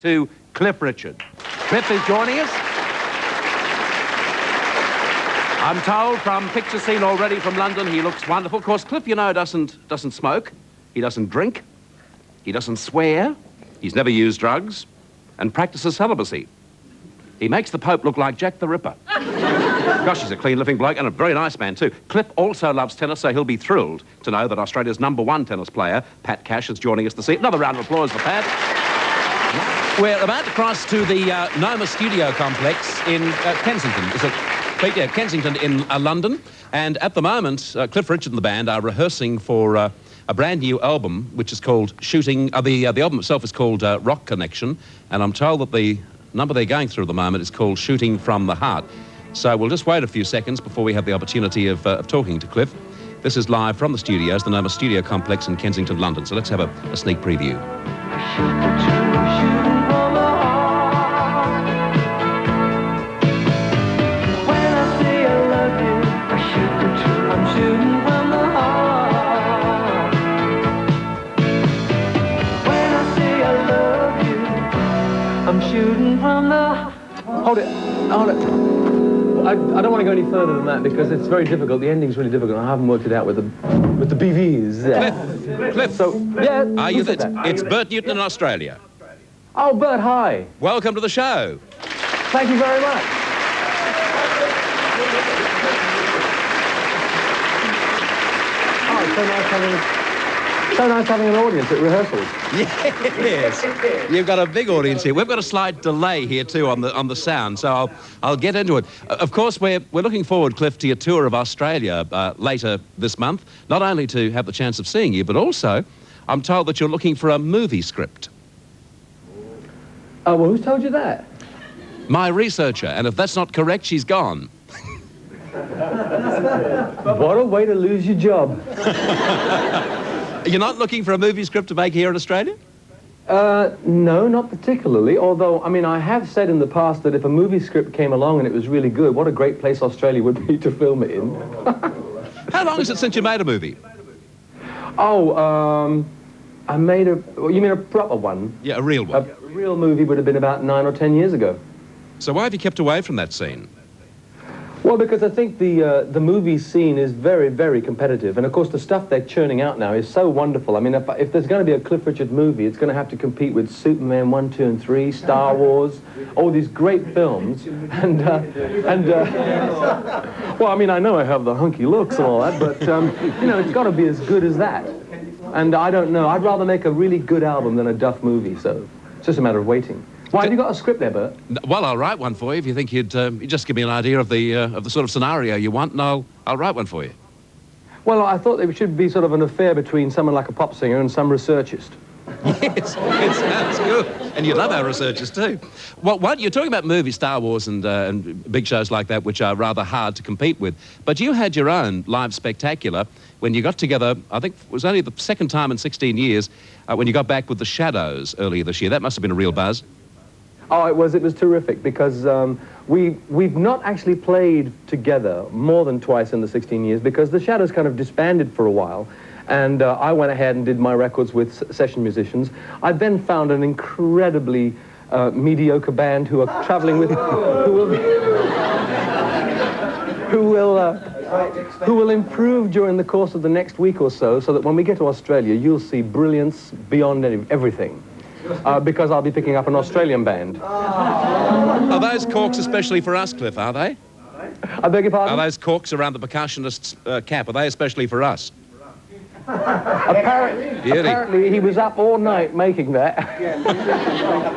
To Cliff Richard. Cliff is joining us. I'm told from picture seen already from London, he looks wonderful. Of course, Cliff, you know, doesn't smoke. He doesn't drink. He doesn't swear. He's never used drugs and practices celibacy. He makes the Pope look like Jack the Ripper. Gosh, he's a clean-living bloke and a very nice man, too. Cliff also loves tennis, so he'll be thrilled to know that Australia's #1 tennis player, Pat Cash, is joining us this evening. Another round of applause for Pat. We're about to cross to the Noma Studio Complex in Kensington. Is it? Yeah, Kensington in London. And at the moment, Cliff Richard and the band are rehearsing for a brand new album, which is called Shooting... the album itself is called Rock Connection. And I'm told that the number they're going through at the moment is called Shooting from the Heart. So we'll just wait a few seconds before we have the opportunity of talking to Cliff. This is live from the studios, the Noma Studio Complex in Kensington, London. So let's have a sneak preview. I'm shooting from the... Hold it. I don't want to go any further than that because it's very difficult. The ending's really difficult. I haven't worked it out with the BVs. Cliff. So, yeah. Are you it's Bert Newton in Australia. Oh, Bert, hi. Welcome to the show. Thank you very much. Oh, it's so nice having an audience at rehearsals. Yes, you've got a big audience here. We've got a slight delay here too on the sound, so I'll get into it. Of course, we're looking forward, Cliff, to your tour of Australia later this month. Not only to have the chance of seeing you, but also, I'm told that you're looking for a movie script. Oh, well, who's told you that? My researcher, and if that's not correct, she's gone. What a way to lose your job. You're not looking for a movie script to make here in Australia? No, not particularly. Although, I mean, I have said in the past that if a movie script came along and it was really good, what a great place Australia would be to film it in. How long is it since you made a movie? Oh, I made a... You mean a proper one? Yeah, a real one. A real movie would have been about 9 or 10 years ago. So why have you kept away from that scene? Well, because I think the movie scene is very, very competitive. And, of course, the stuff they're churning out now is so wonderful. I mean, if there's going to be a Cliff Richard movie, it's going to have to compete with Superman 1, 2, and 3, Star Wars, all these great films. And well, I mean, I know I have the hunky looks and all that, but, you know, it's got to be as good as that. And I don't know. I'd rather make a really good album than a duff movie, so it's just a matter of waiting. Why, have you got a script there, Bert? Well, I'll write one for you if you think you'd just give me an idea of the sort of scenario you want, and I'll write one for you. Well, I thought there should be sort of an affair between someone like a pop singer and some researchist. Yes, it sounds good. And you love our researchers too. Well, you're talking about movies, Star Wars and big shows like that, which are rather hard to compete with. But you had your own live spectacular when you got together, I think it was only the second time in 16 years, when you got back with the Shadows earlier this year. That must have been a real buzz. Oh, it was terrific because we've not actually played together more than twice in the 16 years because the Shadows kind of disbanded for a while. And I went ahead and did my records with session musicians. I then found an incredibly mediocre band who are traveling with... who will improve during the course of the next week or so that when we get to Australia, you'll see brilliance beyond everything. Because I'll be picking up an Australian band. Are those corks especially for us, Cliff, are they? I beg your pardon? Are those corks around the percussionist's cap, are they especially for us? Apparently he was up all night making that.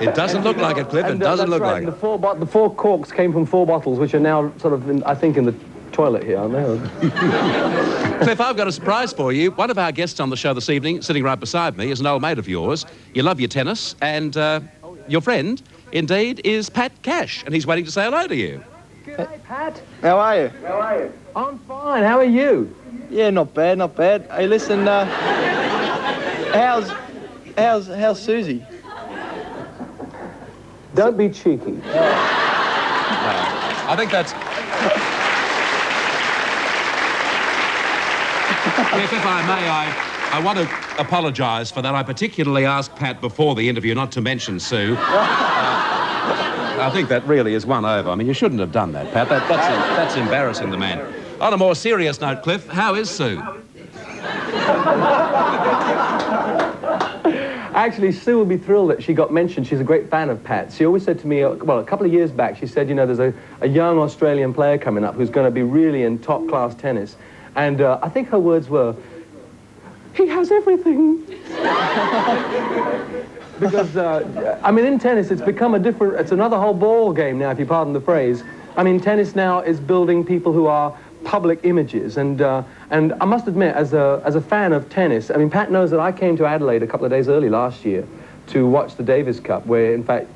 It doesn't look like it, Cliff. It doesn't look like it. The 4 corks came from 4 bottles, which are now sort of, I think, in the toilet here, aren't they? Cliff, I've got a surprise for you. One of our guests on the show this evening, sitting right beside me, is an old mate of yours. You love your tennis, and your friend, indeed, is Pat Cash, and he's waiting to say hello to you. G'day, Pat. How are you? How are you? I'm fine. How are you? Yeah, not bad, not bad. Hey, listen, how's Susie? Don't be cheeky. No. I think that's... Yes, if I may, I want to apologise for that. I particularly asked Pat before the interview not to mention Sue. I think that really is one over. I mean, you shouldn't have done that, Pat. That's embarrassing the man. On a more serious note, Cliff, how is Sue? Actually, Sue will be thrilled that she got mentioned. She's a great fan of Pat. She always said to me, well, a couple of years back, she said, you know, there's a young Australian player coming up who's going to be really in top-class tennis. And I think her words were, he has everything. Because, I mean, in tennis, it's become it's another whole ball game now, if you pardon the phrase. I mean, tennis now is building people who are public images, and I must admit, as a fan of tennis, I mean, Pat knows that I came to Adelaide a couple of days early last year to watch the Davis Cup, where, in fact,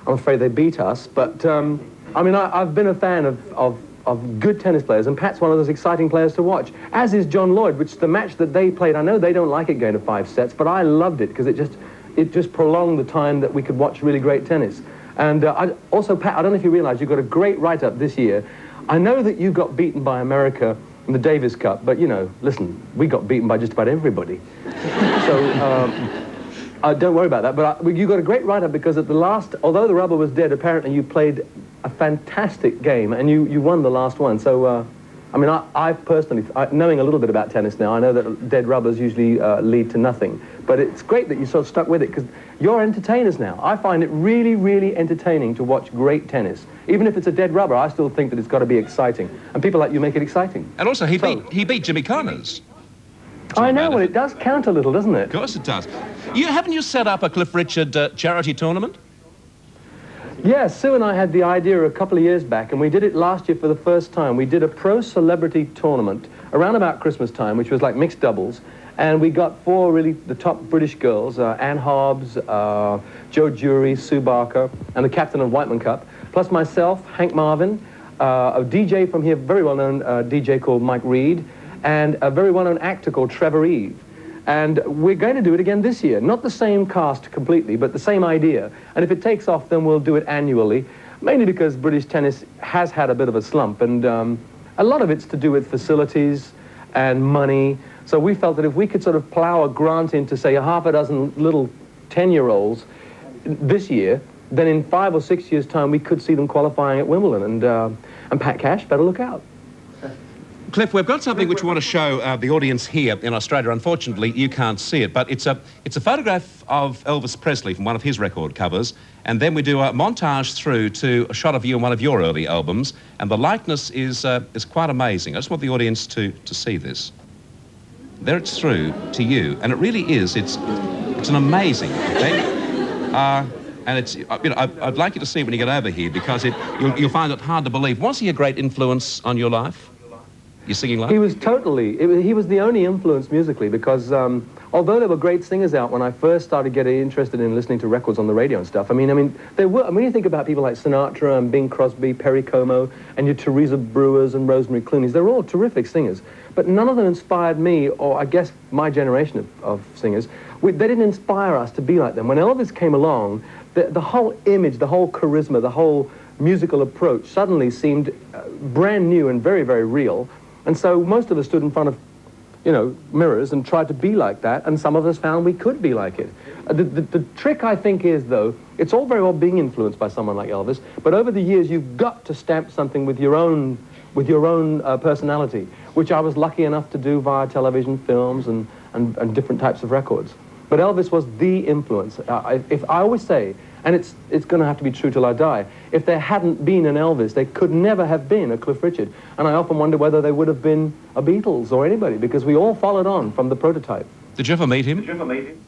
I'm afraid they beat us, but, I mean, I've been a fan of good tennis players, and Pat's one of those exciting players to watch, as is John Lloyd, which the match that they played, I know they don't like it going to 5 sets, but I loved it, because it just prolonged the time that we could watch really great tennis. And also, Pat, I don't know if you realize, you've got a great write-up this year. I know that you got beaten by America in the Davis Cup, but, you know, listen, we got beaten by just about everybody. So, don't worry about that. But you got a great write-up because at the last, although the rubber was dead, apparently you played a fantastic game, and you won the last one. So, I mean, I personally, knowing a little bit about tennis now, I know that dead rubbers usually lead to nothing. But it's great that you sort of stuck with it, because you're entertainers now. I find it really, really entertaining to watch great tennis. Even if it's a dead rubber, I still think that it's got to be exciting. And people like you make it exciting. And also, he beat Jimmy Connors. I know, well, it does count a little, doesn't it? Of course it does. Haven't you set up a Cliff Richard charity tournament? Yes, Sue and I had the idea a couple of years back, and we did it last year for the first time. We did a pro-celebrity tournament around about Christmas time, which was like mixed doubles, and we got 4 really the top British girls, Anne Hobbs, Jo Jury, Sue Barker, and the captain of Whiteman Cup, plus myself, Hank Marvin, a DJ from here, very well-known DJ called Mike Reed, and a very well-known actor called Trevor Eve. And we're going to do it again this year. Not the same cast completely, but the same idea. And if it takes off, then we'll do it annually, mainly because British tennis has had a bit of a slump. And a lot of it's to do with facilities and money. So we felt that if we could sort of plow a grant into, say, 6 little 10-year-olds this year, then in 5 or 6 years' time, we could see them qualifying at Wimbledon. And Pat Cash, better look out. Cliff, we've got something which we want to show the audience here in Australia. Unfortunately, you can't see it, but it's a photograph of Elvis Presley from one of his record covers, and then we do a montage through to a shot of you in one of your early albums, and the likeness is quite amazing. I just want the audience to see this. There it's through to you, and it really is. It's an amazing thing. And it's, you know, I'd like you to see it when you get over here, because you'll find it hard to believe. Was he a great influence on your life? Your singing life? He was totally. He was the only influence musically, because although there were great singers out when I first started getting interested in listening to records on the radio and stuff, I mean, there were. When you think about people like Sinatra and Bing Crosby, Perry Como, and your Teresa Brewers and Rosemary Clooney's, they're all terrific singers. But none of them inspired me, or I guess my generation of singers. They didn't inspire us to be like them. When Elvis came along, the whole image, the whole charisma, the whole musical approach suddenly seemed brand new and very, very real. And so most of us stood in front of, you know, mirrors and tried to be like that, and some of us found we could be like it. The trick, I think, is, though, it's all very well being influenced by someone like Elvis, but over the years you've got to stamp something with your own personality, which I was lucky enough to do via television, films, and different types of records. But Elvis was the influence. If I always say, and it's going to have to be true till I die, if there hadn't been an Elvis, there could never have been a Cliff Richard. And I often wonder whether there would have been a Beatles or anybody, because we all followed on from the prototype. Did you ever meet him?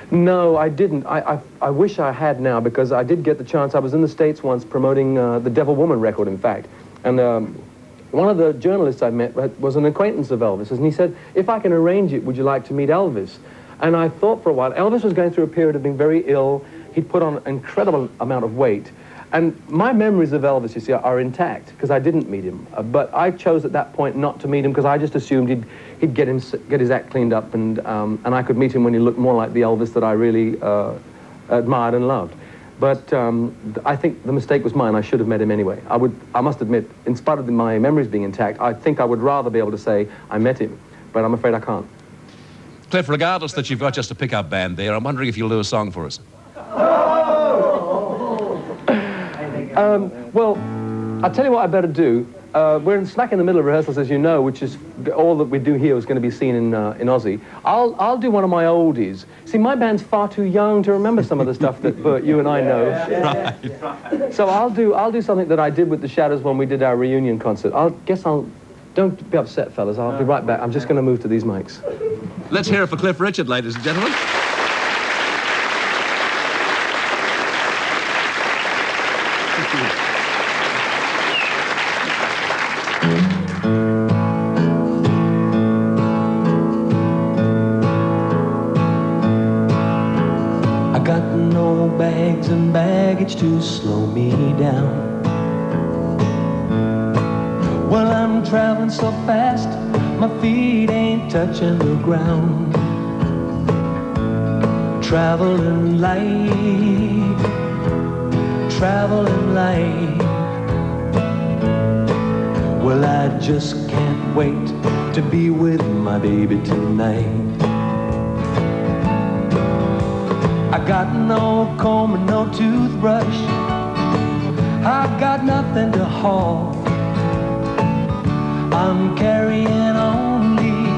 No, I didn't. I wish I had now, because I did get the chance. I was in the States once promoting the Devil Woman record, in fact. And one of the journalists I met was an acquaintance of Elvis, and he said, if I can arrange it, would you like to meet Elvis? And I thought for a while. Elvis was going through a period of being very ill. He'd put on an incredible amount of weight. And my memories of Elvis, you see, are intact, because I didn't meet him. But I chose at that point not to meet him, because I just assumed he'd get his act cleaned up, and I could meet him when he looked more like the Elvis that I really admired and loved. But I think the mistake was mine. I should have met him anyway. I must admit, in spite of my memories being intact, I think I would rather be able to say I met him, but I'm afraid I can't. Cliff, regardless that you've got just a pickup band there, I'm wondering if you'll do a song for us. Well, I'll tell you what I better do. We're smack in the middle of rehearsals, as you know, which is all that we do here is going to be seen in Aussie. I'll do one of my oldies. See, my band's far too young to remember some of the stuff that Bert, you and I know. Right. So I'll do something that I did with the Shadows when we did our reunion concert. Don't be upset, fellas. I'll be right back. I'm just going to move to these mics. Let's hear it for Cliff Richard, ladies and gentlemen. I got no bags and baggage to slow me down. Well, I'm traveling so fast, my feet ain't touching the ground. Traveling light, traveling light. Well, I just can't wait to be with my baby tonight. I got no comb and no toothbrush, I've got nothing to haul. I'm carrying only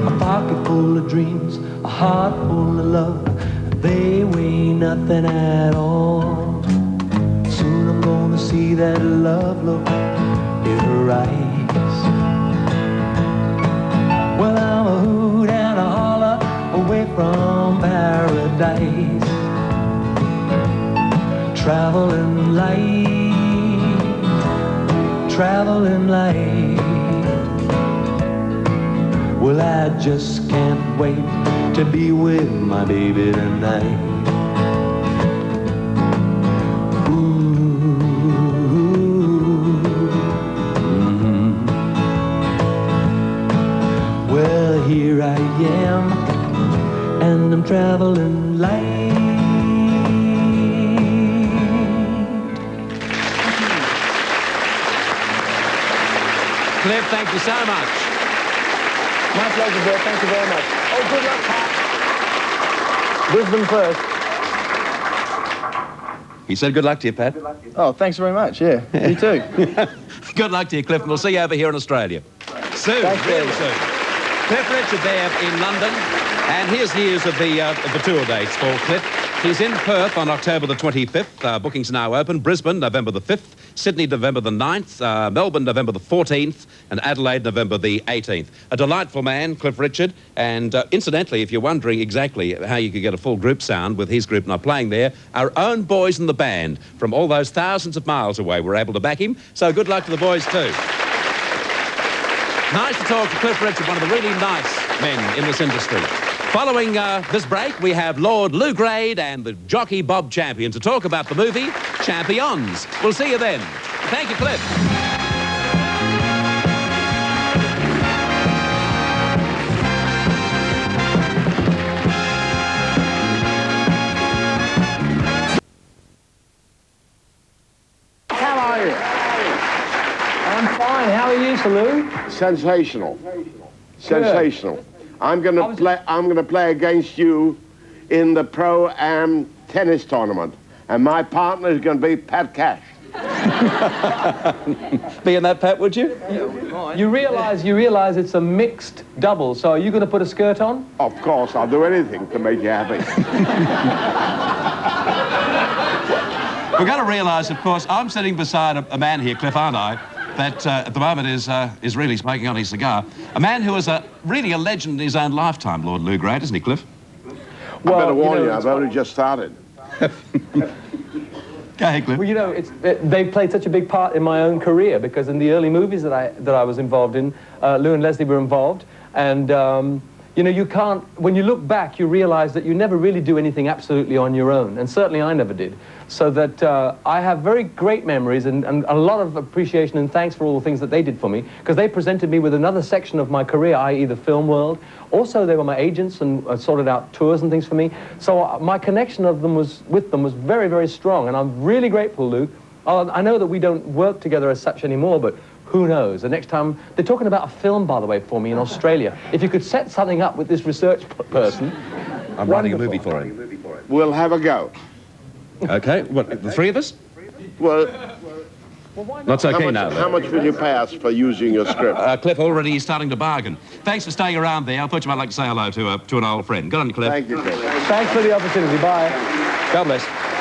a pocket full of dreams, a heart full of love. They weigh nothing at all. Soon I'm gonna see that love look in her eyes. Well, I'm a hoot and a holler away from paradise. Traveling light, traveling light. Well, I just can't wait to be with my baby tonight. Well, here I am, and I'm traveling light. Cliff, thank you so much. My pleasure, Bert. Thank you very much. Oh, good luck, Pat. Brisbane first. He said good luck to you, Pat. Oh, thanks very much. Yeah, you too. Good luck to you, Cliff, and we'll see you over here in Australia. Soon, Thanks, really David. soon. Cliff Richard there in London, and here's news of the tour dates for Cliff. He's in Perth on October the 25th. Bookings now open. Brisbane, November the 5th. Sydney, November the 9th. Melbourne, November the 14th. And Adelaide, November the 18th. A delightful man, Cliff Richard. And incidentally, if you're wondering exactly how you could get a full group sound with his group not playing there, our own boys in the band from all those thousands of miles away were able to back him. So good luck to the boys too. Nice to talk to Cliff Richard, one of the really nice men in this industry. Following this break, we have Lord Lou Grade and the jockey Bob Champion to talk about the movie Champions. We'll see you then. Thank you, Cliff. How are you? I'm fine. How are you, Sir Lou? Sensational. Sensational. I'm gonna play against you in the Pro-Am tennis tournament, and my partner is gonna be Pat Cash. Be in that, Pat, would you? You realize it's a mixed double, so are you going to put a skirt on? Of course, I'll do anything to make you happy. We've got to realise, of course, I'm sitting beside a man here, Cliff, aren't I, that at the moment is really smoking on his cigar. A man who is really a legend in his own lifetime, Lord Lou Grade, isn't he, Cliff? Well, I better warn you, I've only just started. Go ahead, Cliff. Well, you know, they played such a big part in my own career because in the early movies that I was involved in, Lou and Leslie were involved, and you know, you can't. When you look back, you realise that you never really do anything absolutely on your own, and certainly I never did. So that I have very great memories and a lot of appreciation and thanks for all the things that they did for me, because they presented me with another section of my career, i.e. the film world. Also, they were my agents and sorted out tours and things for me. So my connection with them was very, very strong, and I'm really grateful, Lou. I know that we don't work together as such anymore, but who knows? The next time... They're talking about a film, by the way, for me in Australia. If you could set something up with this research person... I'm writing a movie for him. We'll have a go. Okay, what, the three of us? Well, That's okay how now. much will you pay us for using your script? Cliff already is starting to bargain. Thanks for staying around there. I thought you might like to say hello to an old friend. Good on you, Cliff. Thank you, Chris. Thanks for the opportunity. Bye. God bless.